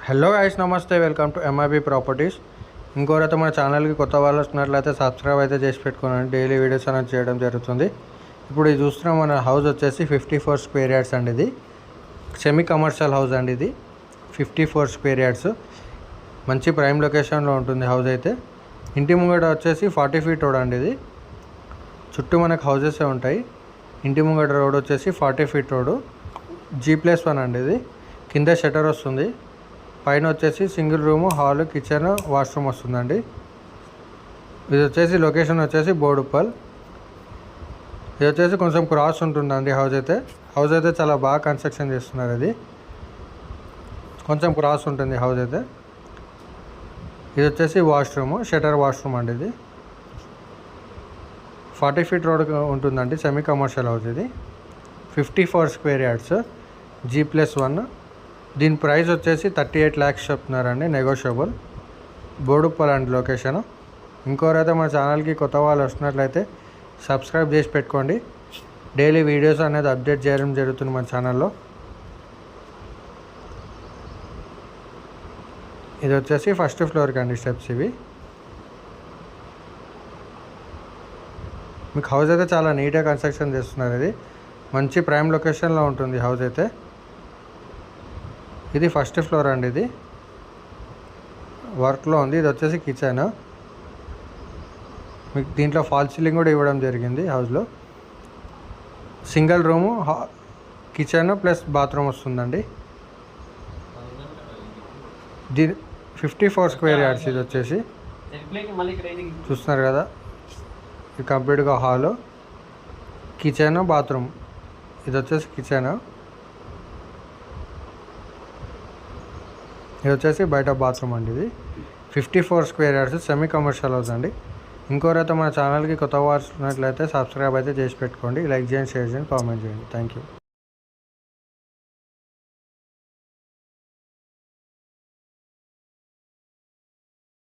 Hello guys, నమస్తే. Welcome to MIB properties. ఇంకోరైతే మన ఛానల్కి కొత్త వాళ్ళు వస్తున్నట్లయితే సబ్స్క్రైబ్ అయితే చేసి పెట్టుకోనండి. డైలీ వీడియోస్ అనేది చేయడం జరుగుతుంది. ఇప్పుడు ఇది చూస్తున్నాం, మన హౌస్ వచ్చేసి 54 స్క్వేర్ యార్డ్స్ అండి. ఇది సెమీ కమర్షియల్ హౌస్ అండి. ఇది 54 స్క్వేర్ యార్డ్స్, మంచి ప్రైమ్ లొకేషన్లో ఉంటుంది హౌస్ అయితే. ఇంటి ముంగట వచ్చేసి 40 ఫీట్ రోడ్ అండి. ఇది చుట్టూ మనకు హౌసెసే ఉంటాయి. ఇంటి ముంగట రోడ్ వచ్చేసి 40 ఫీట్ రోడ్, G+1 అండి. ఇది కింద షట్టర్ వస్తుంది. పైన వచ్చేసి single room, hall, kitchen, washroom వస్తుందండి. ఇది వచ్చేసి లొకేషన్ వచ్చేసి బోడుప్పల్. ఇది వచ్చేసి కొంచెం క్రాస్ ఉంటుందండి హౌస్ అయితే చాలా బాగా కన్స్ట్రక్షన్ చేస్తున్నారు. ఇది కొంచెం క్రాస్ ఉంటుంది హౌస్ అయితే. ఇది వచ్చేసి వాష్రూమ్, షటర్ వాష్రూమ్ అండి. ఇది 40 ఫీట్ రోడ్ ఉంటుందండి. Semi commercial house. ఇది 54 స్క్వేర్ యార్డ్స్, G+1. దీని ప్రైస్ వచ్చేసి 38 lakhs చెప్తున్నారండి, నెగోషియబుల్. బోడుప్పల్ అండి లొకేషన్. ఇంకోరైతే మన ఛానల్కి కొత్త వాళ్ళు వస్తున్నట్లయితే సబ్స్క్రైబ్ చేసి పెట్టుకోండి. డైలీ వీడియోస్ అనేది అప్డేట్ చేయడం జరుగుతుంది మన ఛానల్లో. ఇది వచ్చేసి ఫస్ట్ ఫ్లోర్కి అండి స్టెప్స్ ఇవి. మీకు హౌస్ అయితే చాలా నీట్గా కన్స్ట్రక్షన్ చేస్తున్నారు. ఇది మంచి ప్రైమ్ లొకేషన్లో ఉంటుంది హౌస్ అయితే. ఇది ఫస్ట్ ఫ్లోర్ అండి. ఇది వర్క్లో ఉంది. ఇది వచ్చేసి కిచెన్. మీకు దీంట్లో ఫాల్ సీలింగ్ కూడా ఇవ్వడం జరిగింది హౌస్లో. Single room, kitchen plus bathroom వస్తుందండి. దీని 54 స్క్వేర్ యార్డ్స్. ఇది వచ్చేసి చూస్తున్నారు కదా, ఇది కంప్లీట్గా హాలు, కిచెన్, బాత్రూమ్. ఇది వచ్చేసి కిచెన్. ఇది వచ్చేసి బయట బాత్రూమ్ అండి. ఇది 54 square yards, semi commercial house అండి. ఇంకోరైతే మన ఛానల్కి కొత్త వారు ఉన్నట్లయితే సబ్స్క్రైబ్ అయితే చేసి పెట్టుకోండి. లైక్ చేయండి, షేర్ చేయండి, కామెంట్ చేయండి. Thank you.